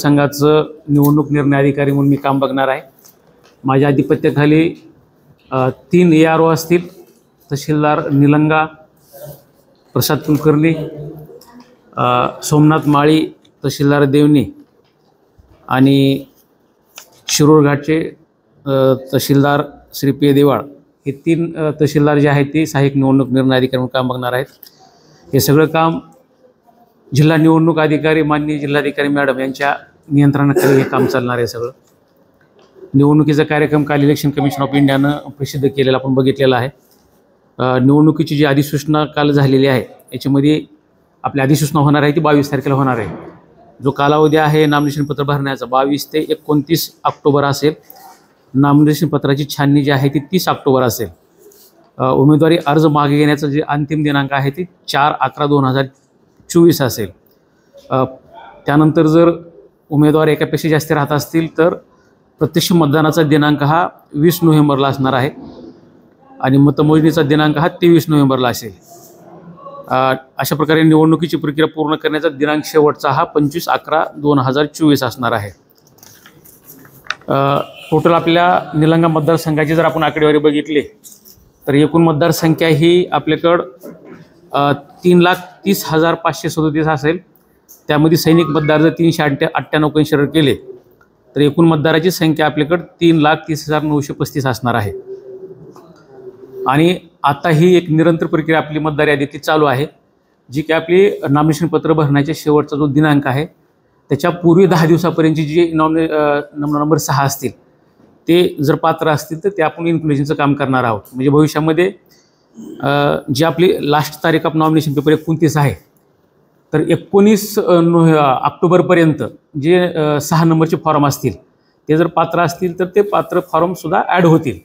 संघाचं निवडणूक निर्णय अधिकारी म्हणून मी काम बघणार आहे। माझ्या अधिपत्याखाली 3 ARO असतील, तहसीलदार निलंगा, प्रसाद कुलकर्णी, सोमनाथ माळी, तहसीलदार देवणी आणि शिरूर घाटचे तहसीलदार श्री P. देवाळ, हे 3 तहसीलदार जे आहेत ते सहाय्यक निवडणूक निर्णय अधिकारी म्हणून काम बघणार आहेत। हे सगळं काम जिल्हा निवडणूक अधिकारी माननीय जिल्हाधिकारी मॅडम यांच्या नियंत्रणाखाली हे काम चालणार आहे। सगळं निवडणुकीचा कार्यक्रम काल इलेक्शन कमिशन ऑफ इंडियानं प्रसिद्ध केलेला आपण बघितलेला आहे। निवडणुकीची जी अधिसूचना काल झालेली आहे याच्यामध्ये आपली अधिसूचना होणार आहे ती 22 तारखेला होणार आहे। जो कालावधी आहे नामनिर्देशन पत्र भरण्याचा 22 ते 29 ऑक्टोबर असेल। नामनिर्देशन पत्राची छाननी जी आहे ती 30 ऑक्टोबर असेल। उमेदवारी अर्ज मागे घेण्याचा जे अंतिम दिनांक आहे ती 4/11/2024 असेल। त्यानंतर जर उमेदवार एकापेक्षा जास्त राहत असतील तर प्रत्यक्ष मतदानाचा दिनांक हा 20 नोव्हेंबरला असणार आहे आणि मतमोजणीचा दिनांक हा 23 नोव्हेंबरला असेल। अशा प्रकारे निवडणुकीची प्रक्रिया पूर्ण करण्याचा दिनांक शेवटचा हा 25/11/2024 असणार आहे। टोटल आपल्या निलंगा मतदारसंघाची जर आपण आकडेवारी बघितली तर एकूण मतदारसंख्या ही आपल्याकडं 3,30,537 असेल। त्यामध्ये सैनिक मतदार जर 398 कन्सिडर केले तर एकूण मतदाराची संख्या आपल्याकडं 3,30,935 असणार आहे। आणि आता ही एक निरंतर प्रक्रिया आपली मतदार यादीतली चालू आहे, जी की आपली नामनिर्देशन पत्र भरण्याच्या शेवटचा जो दिनांक आहे त्याच्या पूर्वी 10 दिवसापर्यंतची जी नंबर 6 असतील ते जर पात्र असतील तर ते आपण इन्क्लुजनचं काम करणार आहोत। म्हणजे भविष्यामध्ये जी आपली लास्ट तारीख ऑफ नॉमिनेशन पेपर 29 आहे तर 19 ऑक्टोबरपर्यंत जे 6 नंबरचे फॉर्म असतील ते जर पात्र असतील तर ते पात्र फॉर्मसुद्धा ॲड होतील।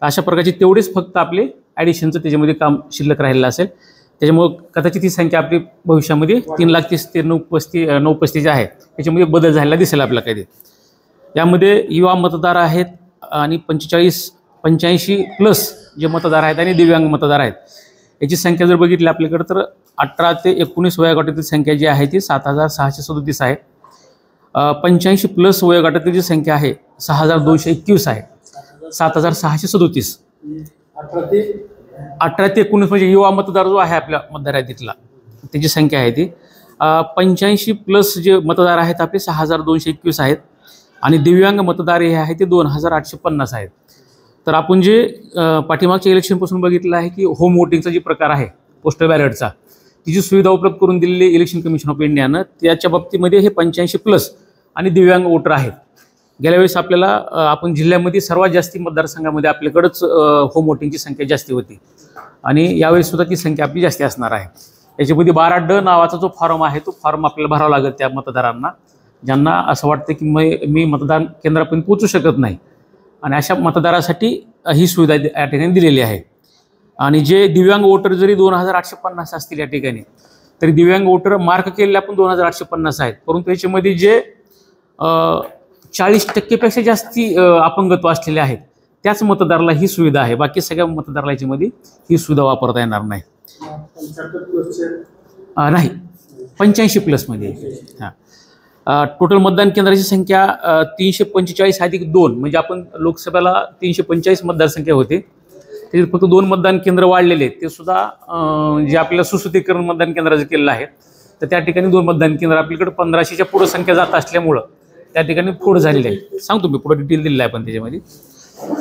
अशा प्रकारचे तेवढेच फक्त आपले ॲडिशनचं त्याच्यामध्ये काम शिल्लक राहिलेलं असेल। त्याच्यामुळं कदाचित ही संख्या आपली भविष्यामध्ये 3,30,000 ते 935 आहे त्याच्यामध्ये बदल झालेला दिसेल आपल्याला काही। यामध्ये युवा मतदार आहेत आणि 85+ जे मतदार आहेत आणि दिव्यांग मतदार आहेत। याची संख्या जर बघितली आपल्याकडे तर 18 ते 19 वयोगटातील संख्या जी आहे ती 7,637 आहे। 85+ वयोगटातील जी संख्या आहे 6,221 आहे, 7,637। 18 ते 19 म्हणजे युवा मतदार जो आहे आपल्या मतदार यादीतला त्याची संख्या आहे ती 85+ जे मतदार आहेत आपले 6,221 आहेत आणि दिव्यांग मतदार हे आहे ते 2,850 आहेत। तर आपण जे पाठीमागच्या इलेक्शनपासून बघितलं आहे की होम वोटिंगचा जे प्रकार आहे पोस्टल बॅलेटचा तिची सुविधा उपलब्ध करून दिलेली इलेक्शन कमिशन ऑफ इंडियानं, त्याच्या बाबतीमध्ये हे 85+ आणि दिव्यांग वोटर आहेत। गेल्या वेळेस आपल्याला आपण जिल्ह्यामध्ये सर्वात जास्ती मतदारसंघामध्ये आपल्याकडंच होम वोटिंगची संख्या जास्ती होती आणि यावेळेस सुद्धा ती संख्या आपली जास्ती असणार आहे। याच्यामध्ये 12D नावाचा जो फॉर्म आहे तो फॉर्म आपल्याला भरावा लागेल त्या मतदारांना ज्यांना असं वाटतं की मी मतदान केंद्रापर्यंत पोहोचू शकत नाही आणि अशा मतदारासाठी ही सुविधा या ठिकाणी दिलेली आहे। आणि जे दिव्यांग वोटर जरी 2,850 असतील या ठिकाणी तरी दिव्यांग वोटर मार्क केलेले आपण 2,850 आहेत, परंतु याच्यामध्ये जे 40% जास्ती अपंगत्व असलेले आहेत त्याच मतदाराला ही सुविधा आहे। बाकी सगळ्या मतदाराला याच्यामध्ये ही सुविधा वापरता येणार नाही। नाही 85+ मध्ये टोटल मतदान केंद्राची संख्या 345+2 म्हणजे आपण लोकसभेला 345 मतदारसंख्या होते, त्याच्यात फक्त 2 मतदान केंद्र वाढलेले आहेत। ते सुद्धा जे आपल्याला सुसूत्रीकरण मतदान केंद्राचं केलेलं आहे तर त्या ठिकाणी 2 मतदान केंद्र आपल्याकडे 1500च्या पुढं संख्या जात असल्यामुळं त्या ठिकाणी फोड झालेले आहे। सांगतो मी पुढे डिटेल दिलेलं आहे पण त्याच्यामध्ये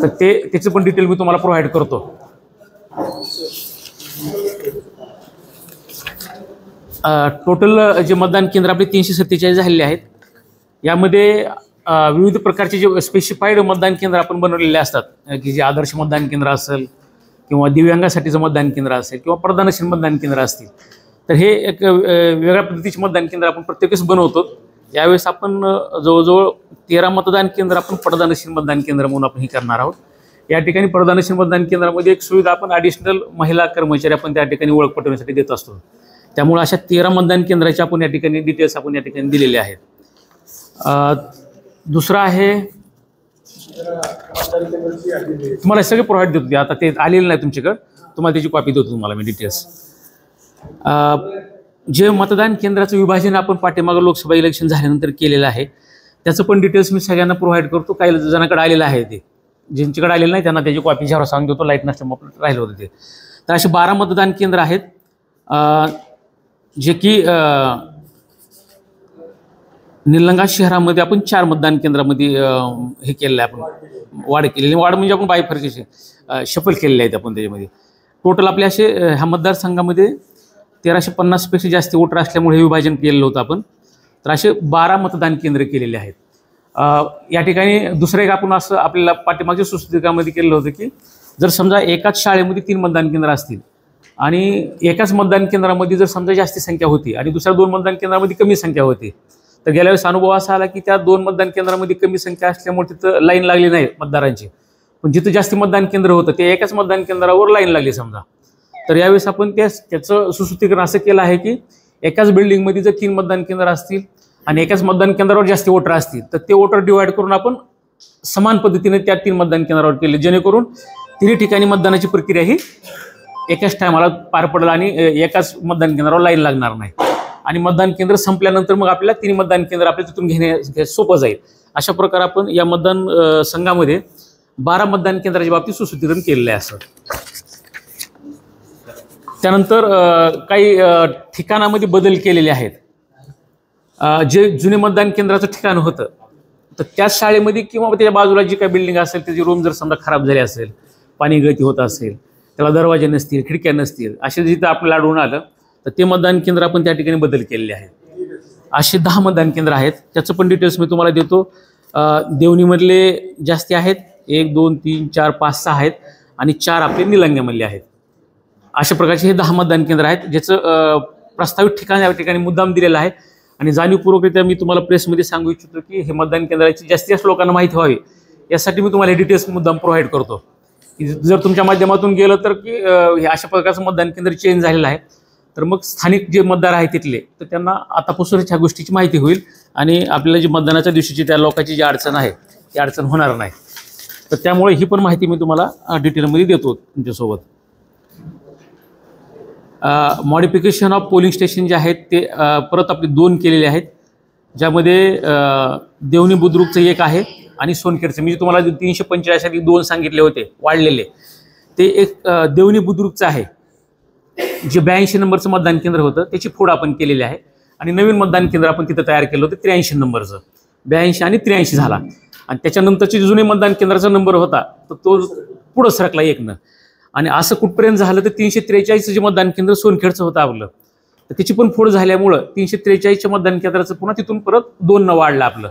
तर त्याचं पण डिटेल मी तुम्हाला प्रोव्हाइड करतो। टोटल जे मतदान केंद्र आपले 347 झालेले आहेत। यामध्ये विविध प्रकारचे जे स्पेसिफाईड मतदान केंद्र आपण बनवलेले असतात की जे आदर्श मतदान केंद्र असेल किंवा दिव्यांगासाठीचं मतदान केंद्र असेल किंवा प्रदानशील मतदान केंद्र असतील तर हे एक वेगळ्या पद्धतीचे मतदान केंद्र आपण प्रत्येकच बनवतो। यावेळेस आपण जवळजवळ 13 मतदान केंद्र आपण प्रदानशील मतदान केंद्र म्हणून आपण हे करणार आहोत। या ठिकाणी प्रदानशील मतदान केंद्रामध्ये एक सुविधा आपण ॲडिशनल महिला कर्मचारी आपण त्या ठिकाणी ओळख पटवण्यासाठी देत असतो। त्यामुळे अशा 13 मतदान केंद्राचे आपण या ठिकाणी डिटेल्स आपण या ठिकाणी दिलेले आहेत। दुसरा आहे तुम्हाला सगळे प्रोव्हाइड देतो, आता ते आलेलं नाही तुमच्याकडे, तुम्हाला त्याची कॉपी देतो तुम्हाला मी डिटेल्स। जे मतदान केंद्राचं विभाजन आपण पाठीमागे लोकसभा इलेक्शन झाल्यानंतर केलेलं आहे त्याचं पण डिटेल्स मी सगळ्यांना प्रोव्हाइड करतो. काही जणांकडे आलेलं आहे, ते ज्यांच्याकडे आलेलं नाही त्यांना त्याची कॉपी झेरॉक्स सांगून देतो. लाईट नसल्यामुळे राहिलं होतं ते. तर असे 12 मतदान केंद्र आहेत, जे की निलंगा शहरामध्ये आपण 4 मतदान केंद्रामध्ये हे केलेलं आहे, आपण वाढ केलेली. वाढ म्हणजे आपण बायफर्केशन शफल केलेले आहेत आपण त्याच्यामध्ये. टोटल आपले असे ह्या मतदारसंघामध्ये 1350पेक्षा जास्त वोटर असल्यामुळे हे विभाजन केलेलं होतं आपण. तर असे 12 मतदान केंद्र केलेले आहेत. या ठिकाणी दुसरं एक आपण असं आपल्याला पाठीमागच्या सुस्थितीकामध्ये केलेलं होतं की जर समजा एकाच शाळेमध्ये 3 मतदान केंद्र असतील आणि एकाच मतदान केंद्रामध्ये जर समजा जास्ती संख्या होती आणि दुसऱ्या 2 मतदान केंद्रामध्ये कमी संख्या होती, तर गेल्या वेळेस अनुभव असा आला की त्या 2 मतदान केंद्रामध्ये कमी संख्या असल्यामुळे तिथं लाईन लागली नाही मतदारांची. पण जिथं जास्त मतदान केंद्र होतं ते एकाच मतदान केंद्रावर लाईन लागली समजा. तर यावेळेस आपण त्याचं सुसूत्रीकरण असं केलं आहे की एकाच बिल्डिंगमध्ये जर 3 मतदान केंद्र असतील आणि एकाच मतदान केंद्रावर जास्त वोटर असतील तर ते वोटर डिवाइड करून आपण समान पद्धतीने त्या 3 मतदान केंद्रावर केले, जेणेकरून 3 ठिकाणी मतदानाची प्रक्रिया ही एकाच टायमाला पार पडेल आणि एकाच मतदान केंद्रावर लाईन लागणार नाही. आणि मतदान केंद्र संपल्यानंतर मग आपल्याला 3 मतदान केंद्र आपल्या तिथून घेणे सोपं जाईल. अशा प्रकारे आपण या मतदान संघामध्ये 12 मतदान केंद्राच्या बाबतीत सुसूत्रीकरण केलेलं आहे. असं त्यानंतर काही ठिकाणामध्ये बदल केलेले आहेत. जे जुने मतदान केंद्राचं ठिकाण होतं तर त्याच शाळेमध्ये किंवा त्याच्या बाजूला जी काही बिल्डिंग असेल त्याची रूम जर समजा खराब झाली असेल, पाणी गळती होत असेल, त्याला दरवाजे नसतील, खिडक्या नसतील, असे जिथं आपल्याला आढळून आलं तर ते मतदान केंद्र आपण त्या ठिकाणी बदल केलेले आहेत. असे 10 मतदान केंद्र आहेत. त्याचं पण डिटेल्स मी तुम्हाला देतो. देवणीमधले जास्ती आहेत, 1 2 3 4 5 6 आहेत आणि 4 आपले निलंग्यामधले आहेत. अशा प्रकारचे हे 10 मतदान केंद्र आहेत, ज्याचं प्रस्तावित ठिकाण या ठिकाणी मुद्दाम दिलेलं आहे. आणि जाणीवपूर्वकरित्या मी तुम्हाला प्रेसमध्ये सांगू इच्छितो की हे मतदान केंद्राची जास्तीत जास्त लोकांना माहिती व्हावी यासाठी मी तुम्हाला हे डिटेल्स मुद्दाम प्रोव्हाइड करतो. की जर तुमच्या माध्यमातून गेलं तर की हे अशा प्रकारचं मतदान केंद्र चेंज झालेलं आहे तर मग स्थानिक जे मतदार आहेत तिथले तर त्यांना आतापासूनच ह्या गोष्टीची माहिती होईल आणि आपल्याला जी मतदानाच्या दिवशीची त्या लोकांची जी अडचण आहे ती अडचण होणार नाही. तर त्यामुळे ही पण माहिती मी तुम्हाला डिटेलमध्ये देतो तुमच्यासोबत. मॉडिफिकेशन ऑफ पोलिंग स्टेशन जे आहेत ते परत आपले 2 केलेले आहेत, ज्यामध्ये देवणी बुद्रुकचं एक आहे आणि सोनखेडचं. मी तुम्हाला 345 साठी 2 सांगितले होते वाढलेले, ते एक देवणी बुद्रुकचं आहे जे 82 नंबरचं मतदान केंद्र होतं त्याची फोड आपण केलेली आहे. आणि नवीन मतदान केंद्र आपण तिथं तयार केलं होतं 83 नंबरचं. 82 आणि 83 झाला आणि त्याच्यानंतरचे जुने मतदान केंद्राचा नंबर होता तर तो पुढं सरकला 1 आणि असं कुठपर्यंत झालं तर 343 जे मतदान केंद्र सोनखेडचं होतं आपलं तर त्याची पण फोड झाल्यामुळं 343च्या मतदान केंद्राचं पुन्हा तिथून परत 2 वाढलं आपलं.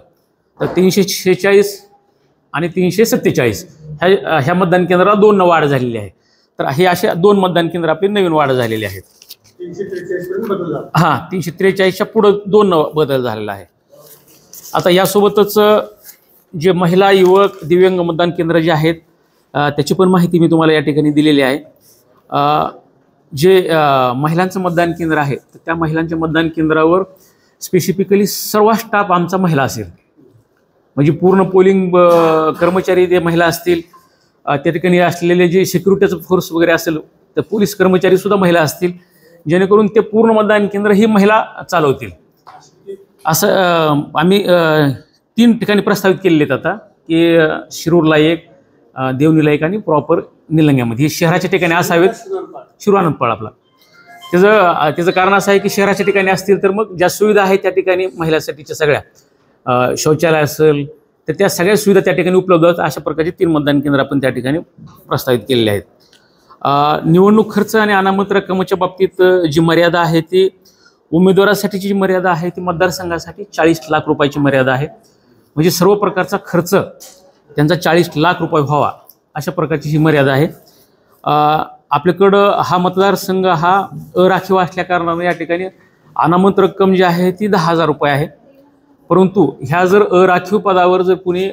तर 346 आणि 347 ह्या मतदान केंद्राला 2 वाढ झालेली आहे. तर हे अशा 2 मतदान केंद्र आपले नवीन वाढ झालेले आहेत. 343च्या पुढं 2 बदल झालेला आहे. आता यासोबतच जे महिला, युवक, दिव्यांग मतदान केंद्र जे आहेत त्याची पण माहिती मी तुम्हाला या ठिकाणी दिलेली आहे. जे महिलांचं मतदान केंद्र आहे तर त्या महिलांच्या मतदान केंद्रावर स्पेसिफिकली सर्व स्टाफ आमचा महिला असेल, म्हणजे पूर्ण पोलिंग कर्मचारी ते महिला असतील. त्या ठिकाणी असलेले जे सिक्युरिटीचं फोर्स वगैरे असेल तर पोलीस कर्मचारीसुद्धा महिला असतील, जेणेकरून ते पूर्ण मतदान केंद्र ही महिला चालवतील. असं आम्ही 3 ठिकाणी प्रस्तावित केलेले आहेत आता, की शिरूरला एक, देवणीला एक आणि प्रॉपर निलंग्यामध्ये. हे शहराच्या ठिकाणी असावेत. शिरूर-आनंदपाळ आपला त्याचं कारण असं आहे की शहराच्या ठिकाणी असतील तर मग ज्या सुविधा आहेत त्या ठिकाणी महिलांसाठीच्या सगळ्या शौचालय असेल तर त्या सगळ्या सुविधा त्या ठिकाणी उपलब्ध आहेत. अशा प्रकारचे 3 मतदान केंद्र आपण त्या ठिकाणी प्रस्तावित केलेले आहेत. निवडणूक खर्च आणि अनामत रक्कमेच्या बाबतीत जी मर्यादा आहे ती उमेदवारासाठीची जी मर्यादा आहे ती मतदारसंघासाठी 40 लाख रुपयाची मर्यादा आहे. म्हणजे सर्व प्रकारचा खर्च त्यांचा 40 लाख रुपये व्हावा अशा प्रकारची ही मर्यादा आहे. आपल्याकडं हा मतदारसंघ हा अराखीव असल्याकारणाने या ठिकाणी अनामत रक्कम जी आहे ती 10,000 रुपये आहे. परंतु ह्या जर अराखीव पदावर जर कुणी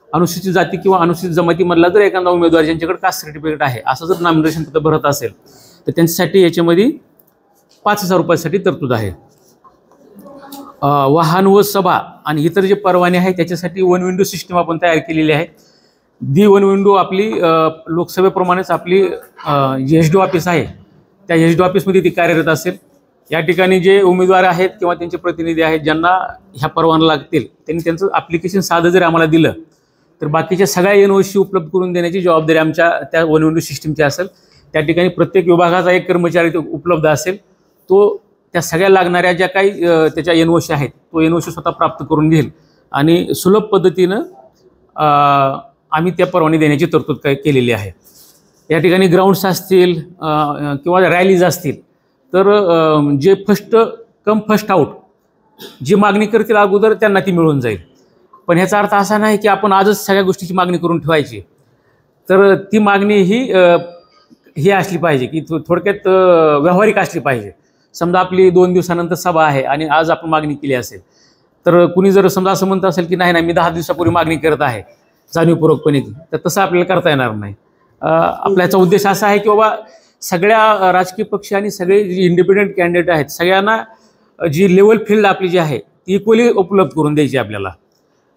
अनुसूचित जाती किंवा अनुसूचित जमातीमधला जर एखादा उमेदवार ज्यांच्याकडे कास्ट सर्टिफिकेट आहे असं जर नॉमिनेशन पत्र भरत असेल तर त्यांच्यासाठी याच्यामध्ये 5,000 रुपयासाठी तरतूद आहे. वाहन व सभा आणि इतर जे परवाने आहेत त्याच्यासाठी 1 विंडो सिस्टीम आपण तयार केलेली आहे. दी 1 विंडो आपली लोकसभेप्रमाणेच आपली जी HD ऑफिस आहे त्या HD ऑफिसमध्ये ती कार्यरत असेल. या ठिकाणी जे उमेदवार आहेत किंवा त्यांचे प्रतिनिधी आहेत ज्यांना ह्या परवाना लागतील त्यांनी त्यांचं ॲप्लिकेशन साधं जर आम्हाला दिलं तर बाकीच्या सगळ्या NOC उपलब्ध करून देण्याची जबाबदारी आमच्या त्या वन सिस्टीमची असेल। त्या ठिकाणी प्रत्येक विभागाचा एक कर्मचारी उपलब्ध असेल, तो त्या सगळ्या लागणाऱ्या ज्या काही त्याच्या NOC आहेत तो NOC स्वतः प्राप्त करून घेईल आणि सुलभ पद्धतीनं आम्ही त्या परवाने देण्याची तरतूद केलेली आहे। या ठिकाणी ग्राउंड्स असतील किंवा रॅलीज असतील तर जे फर्स्ट कम फर्स्ट आउट जी मागणी करतील अगोदर त्यांना ती मिळून जाईल। पण ह्याचा अर्थ असा नाही की आपण आजच सगळ्या गोष्टीची मागणी करून ठेवायची, तर ती मागणी ही असली पाहिजे की थोडक्यात व्यावहारिक असली पाहिजे। समजा आपली 2 दिवसानंतर सभा आहे आणि आज आपण मागणी केली असेल तर कुणी जर समजा असं म्हणत असेल की नाही मी 10 दिवसापूर्वी मागणी करत आहे जाणीवपूर्वकपणे, तर तसं आपल्याला करता येणार नाही। आपल्याचा उद्देश असा आहे की बाबा सगळ्या राजकीय पक्ष आणि सगळे जे इंडिपेंडेंट कॅन्डिडेट आहेत सगळ्यांना जी लेवल फील्ड आपली जी आहे ती इक्वली उपलब्ध करून द्यायची आपल्याला,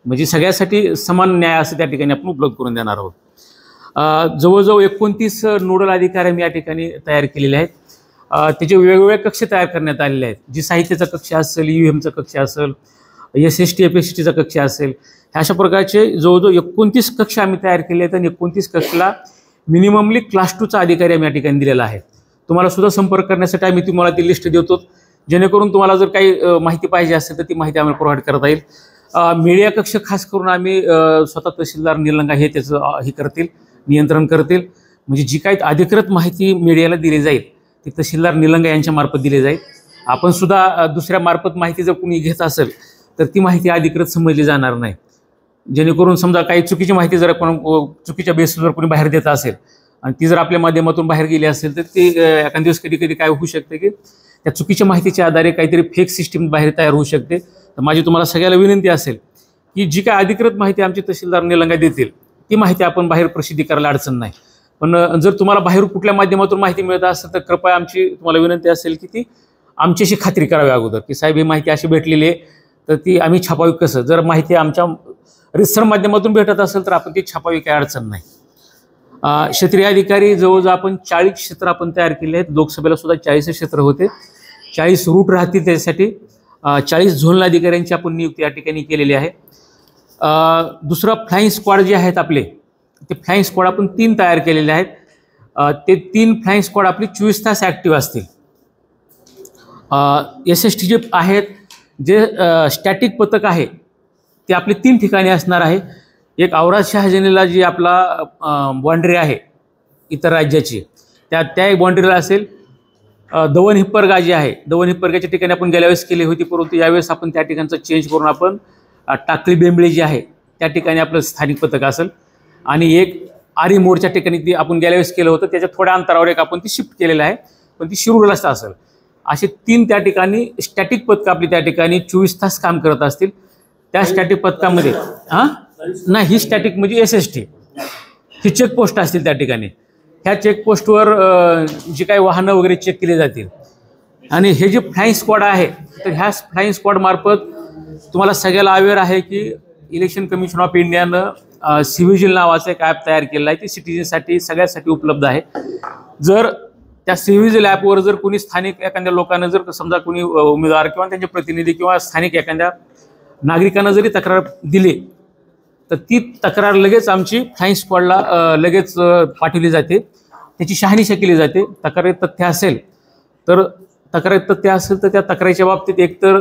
म्हणजे सगळ्यासाठी समान न्याय असं त्या ठिकाणी आपण उपलब्ध करून देणार आहोत। जवळजवळ 29 नोडल अधिकारी मी या ठिकाणी तयार केलेले आहेत। त्याचे वेगवेगळे कक्ष तयार करण्यात आलेले आहेत। जी साहित्याचा कक्ष असेल, UM चा कक्ष असेल, SST FSTचा कक्ष असेल, अशा प्रकारचे जवळजवळ 29 कक्ष आम्ही तयार केले आहेत आणि 29 कक्षला मिनिममली क्लास 2चा अधिकारी आम्ही या ठिकाणी दिलेला आहे। तुम्हाला सुद्धा संपर्क करण्यासाठी आम्ही तुम्हाला ती लिस्ट देतो, जेणेकरून तुम्हाला जर काही माहिती पाहिजे असेल तर ती माहिती आम्हाला प्रोव्हाइड करता येईल। मीडिया कक्ष खास करून आम्ही स्वतः तहसीलदार निलंगा हे त्याचं करतील, नियंत्रण करतील, म्हणजे जी काही अधिकृत माहिती मीडियाला दिली जाईल ती तहसीलदार निलंगा यांच्या मार्फत दिली जाईल। आपण सुद्धा दुसऱ्या मार्फत माहिती जर कोणी घेत असेल तर ती माहिती अधिकृत समजली जाणार नाही, जेणेकरून समजा काही चुकीची माहिती जर आपण चुकीच्या बेसवर कोणी बाहेर देत असेल आणि ती जर आपल्या माध्यमातून बाहेर गेली असेल तर ती एखाद्या दिवस कधी कधी काय होऊ शकते की त्या चुकीच्या माहितीच्या आधारे काहीतरी फेक सिस्टीम बाहेर तयार होऊ शकते। तर माझी तुम्हाला सगळ्याला विनंती असेल की जी काय अधिकृत माहिती आमची तहसीलदार निलंगा देतील ती माहिती आपण बाहेर प्रसिद्धी करायला अडचण नाही, पण जर तुम्हाला बाहेर कुठल्या माध्यमातून माहिती मिळत असेल तर कृपया आमची तुम्हाला विनंती असेल की ती आमच्याशी खात्री करावी अगोदर की साहेब ही माहिती अशी भेटलेली आहे तर ती आम्ही छापावी कसं। जर माहिती आमच्या रिसर्च माध्यमातून भेटत असेल तर आपण ती छापावी काही अडचण नाही। क्षेत्रीय अधिकारी जवळजवळ आपण 40 क्षेत्र आपण तयार केले आहेत। लोकसभेला सुद्धा 40 क्षेत्र होते, 40 रूट राहतील, त्यासाठी 40 झोनल अधिकाऱ्यांची आपण नियुक्ती या ठिकाणी केलेली आहे। दुसरा फ्लाइंग स्क्वॉड जे आहेत आपले ते फ्लाइंग स्क्वॉड आपण 3 तयार केलेले आहेत। ते 3 फ्लाइंग स्क्वॉड आपली 24 तास ॲक्टिव्ह असतील। SST जे आहेत, जे स्टॅटिक पथक आहे ते आपले 3 ठिकाणी असणार आहे। एक औराद शहाजनीला जी आपला बाँड्री आहे इतर राज्याची त्या एक बाँड्रीला असेल। दवण हिप्परगा जी आहे, दवण हिप्परगाच्या ठिकाणी आपण गेल्या वेळेस केली होती, परंतु यावेळेस आपण त्या ठिकाणचं चेंज करून आपण टाकळी बेंबळी जी आहे त्या ठिकाणी आपलं स्थानिक पथक असेल आणि एक आरी मोडच्या ठिकाणी ती आपण गेल्या वेळेस केलं होतं त्याच्या थोड्या अंतरावर एक आपण ती शिफ्ट केलेलं आहे, पण ती शिरूरला असेल। असे 3 त्या ठिकाणी स्टॅटिक पथकं आपली त्या ठिकाणी 24 तास काम करत असतील। त्या स्टॅटिक पथकामध्ये नाही, ही स्टॅटिक म्हणजे SST ही चेकपोस्ट असतील त्या ठिकाणी। ह्या चेकपोस्टवर जी काही वाहनं वगैरे चेक केली जातील आणि हे जे फ्लाइंग स्क्वॉड आहे तर ह्या फ्लाइंग स्क्वॉड मार्फत तुम्हाला सगळ्याला अवेअर आहे की इलेक्शन कमिशन ऑफ इंडियानं सिव्हिजिल नावाचं एक ॲप तयार केलं आहे, ते सिटिझनसाठी सगळ्यासाठी उपलब्ध आहे। जर त्या सिव्हिजिल ॲपवर जर कोणी स्थानिक एखाद्या लोकांना जर समजा कोणी उमेदवार किंवा त्यांचे प्रतिनिधी किंवा स्थानिक एखाद्या नागरिकांना जरी तक्रार दिली तर ती तक्रार लगेच आमची फ्लाइंग स्क्वॉडला लगेच पाठवली जाते, त्याची शहानिशा केली जाते। तक्रारीत तथ्य असेल तर त्या तक्रारीच्या बाबतीत एकतर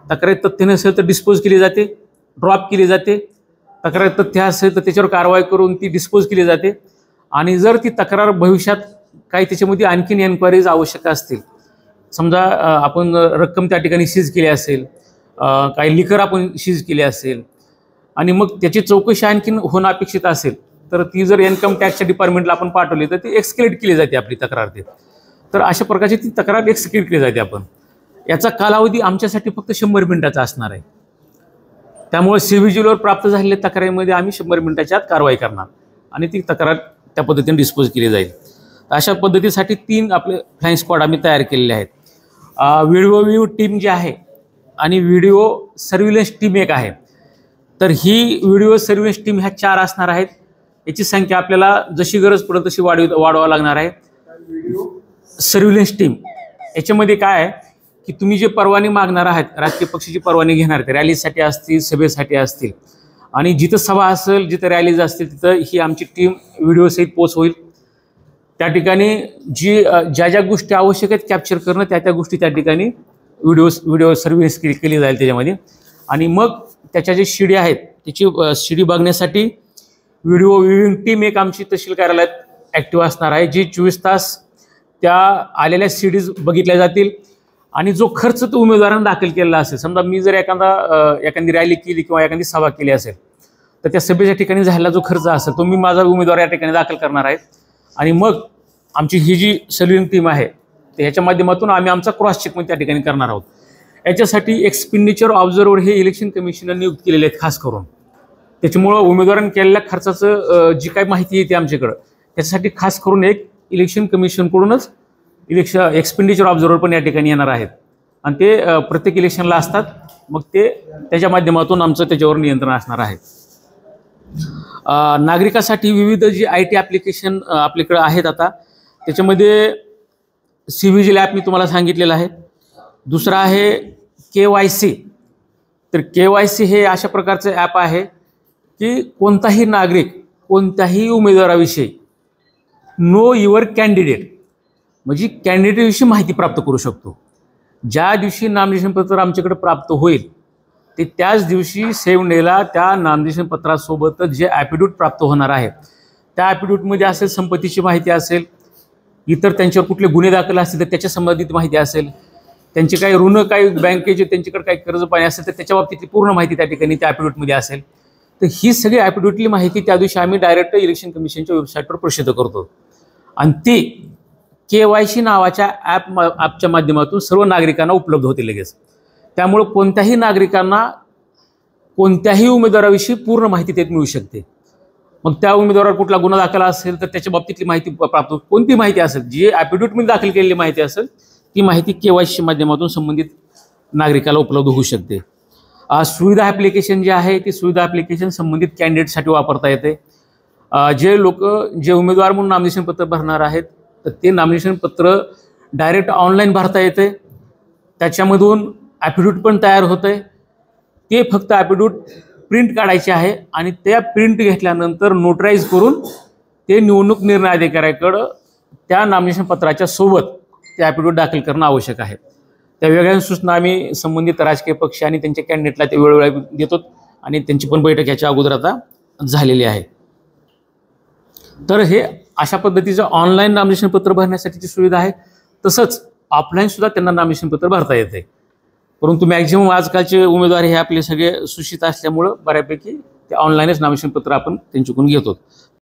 तक्रारीत तथ्य नसेल तर डिस्पोज केली जाते, ड्रॉप केली जाते। तक्रारीत तथ्य असेल तर त्याच्यावर कारवाई करून ती डिस्पोज केली जाते आणि जर ती तक्रार भविष्यात काही त्याच्यामध्ये आणखीन एन्क्वायरीज आवश्यक असतील, समजा आपण रक्कम त्या ठिकाणी सीज केली असेल, काही लिकर आपण सीज केली असेल आणि मग त्याची चौकशी आणखीन होणं अपेक्षित असेल तर ती जर इन्कम टॅक्सच्या डिपार्टमेंटला आपण पाठवली तर ती एक्सक्लेट केली जाते आपली तक्रार ते। तर अशा प्रकारची ती तक्रार एक्सक्लेट केली जाते आपण। याचा कालावधी आमच्यासाठी फक्त 100 मिनिटाचा असणार आहे, त्यामुळे सिव्हिजिलवर प्राप्त झालेल्या तक्रारीमध्ये आम्ही 100 मिनिटाच्या आत कारवाई करणार आणि ती तक्रार त्या पद्धतीने डिस्पोज केली जाईल। अशा पद्धतीसाठी 3 आपले फ्लाइंग स्क्वॉड आम्ही तयार केलेले आहेत। व्हिडिओ टीम जी आहे आणि व्हिडिओ सर्व्हिलन्स टीम एक आहे, तर ही व्हिडिओ सर्व्हिलन्स टीम ह्या 4 असणार आहेत। याची संख्या आपल्याला जशी गरज पडेल तशी वाढवावं लागणार आहे। सर्व्हिलन्स टीम याच्यामध्ये काय आहे की तुम्ही जे परवाने मागणार आहात, राजकीय पक्षाची परवानगी घेणार आहेत, रॅलीसाठी असतील, सभेसाठी असतील, आणि जिथं सभा असेल, जिथं रॅलीज असतील, तिथं ही आमची टीम व्हिडिओसहित पोच होईल. त्या ठिकाणी ज्या ज्या गोष्टी आवश्यक आहेत कॅप्चर करणं, त्या गोष्टी त्या ठिकाणी व्हिडिओ सर्व्हिस केली जाईल त्याच्यामध्ये. आणि मग त्याच्या जे शिडी आहेत त्याची शिडी बघण्यासाठी व्हिडिओ व्ह्यूइंग टीम एक आमची तहसील कार्यालयात ॲक्टिव्ह असणार आहे, जी 24 तास त्या आलेल्या सीडीज बघितल्या जातील. आणि जो खर्च तो उमेदवारांना दाखल केलेला असेल, समजा मी जर एखादी रॅली केली किंवा एखादी सभा केली असेल, तर त्या सभेच्या ठिकाणी झालेला जो खर्च असेल तो मी माझा उमेदवार या ठिकाणी दाखल करणार आहे. आणि मग आमची ही जी सर्व्हिंग टीम आहे तर ह्याच्या माध्यमातून आम्ही आमचा क्रॉस चेक पण त्या ठिकाणी करणार आहोत. याच्यासाठी एक्सपेंडिचर ऑब्झर्वर हे इलेक्शन कमिशनर नियुक्त केलेले आहेत खास करून. त्याच्यामुळं उमेदवारांनी केलेल्या खर्चाचं जी काही माहिती येते आमच्याकडं, त्याच्यासाठी खास करून एक इलेक्शन कमिशनकडूनच एक्सपेंडिचर ऑब्झर्वर पण या ठिकाणी येणार आहेत. आणि ते प्रत्येक इलेक्शनला असतात. मग ते त्याच्या माध्यमातून आमचं त्याच्यावर नियंत्रण असणार आहे. नागरिकासाठी विविध जी IT ॲप्लिकेशन आपल्याकडे आहेत आता, त्याच्यामध्ये CVGIL ॲप मी तुम्हाला सांगितलेलं आहे. दुसरा आहे KYC. तर KYC हे अशा प्रकारचं ॲप आहे की कोणताही नागरिक कोणत्याही उमेदवाराविषयी नो युअर कॅन्डिडेट म्हणजे कॅन्डिडेटविषयी माहिती प्राप्त करू शकतो. ज्या दिवशी नामिनेशन पत्र आमच्याकडे प्राप्त होईल ते त्याच दिवशी सेम डेला त्या नामिनेशन पत्रासोबतच जे ॲफिडेविट प्राप्त होणार आहे, त्या ॲफिडेविटमध्ये असेल संपत्तीची माहिती असेल, इतर त्यांच्यावर कुठले गुन्हे दाखल असतील तर त्याच्या संबंधित माहिती असेल, त्यांचे काही ऋण काही बँकेचे त्यांच्याकडे काही कर्ज पाणी असेल तर त्याच्या बाबतीतली पूर्ण माहिती त्या ठिकाणी त्या ॲफिडेविटमध्ये असेल. तर ही सगळी ॲफिडेविटली माहिती त्या दिवशी आम्ही डायरेक्ट इलेक्शन कमिशनच्या वेबसाईटवर प्रसिद्ध करतो. आणि ती KYC नावाच्या ॲपच्या माध्यमातून सर्व नागरिकांना उपलब्ध होते लगेच. त्यामुळं कोणत्याही नागरिकांना कोणत्याही उमेदवाराविषयी पूर्ण माहिती त्यात मिळू शकते. मग त्या उमेदवारावर कुठला गुन्हा दाखल असेल तर त्याच्या बाबतीतली माहिती प्राप्त, कोणती माहिती असेल जी ॲफिडेविटमध्ये दाखल केलेली माहिती असेल ती माहिती KYC माध्यमातून संबंधित नागरिकाला उपलब्ध होऊ शकते. सुविधा ॲप्लिकेशन जे आहे ती सुविधा ॲप्लिकेशन संबंधित कॅन्डिडेटसाठी वापरता येते. जे उमेदवार म्हणून नामिनेशन पत्र भरणार आहेत तर ते नामिनेशन पत्र डायरेक्ट ऑनलाईन भरता येते. त्याच्यामधून ॲफिडेविट पण तयार होतं आहे. ते फक्त ॲफिडेविट प्रिंट काढायचे आहे आणि त्या प्रिंट घेतल्यानंतर नोटराईज करून ते निवडणूक निर्णय अधिकाऱ्याकडं त्या नामिनेशन पत्राच्या सोबत ते ॲफिडेविट दाखल करणं आवश्यक आहे. त्या वेगळ्या सूचना आम्ही संबंधित राजकीय पक्ष आणि त्यांच्या कॅन्डिडेटला ते वेळोवेळी देतो आणि त्यांची पण बैठक याच्या अगोदर आता झालेली आहे. तर हे अशा पद्धतीचं ऑनलाईन नामिनेशन पत्र भरण्यासाठीची सुविधा आहे. तसंच ऑफलाईनसुद्धा त्यांना नामिनेशन पत्र भरता येते. परंतु मॅक्झिमम आजकालचे उमेदवार हे आपले सगळे सुशिक्षित असल्यामुळं बऱ्यापैकी ते ऑनलाईनच नामिनेशन पत्र आपण त्यांच्याकडून घेतो.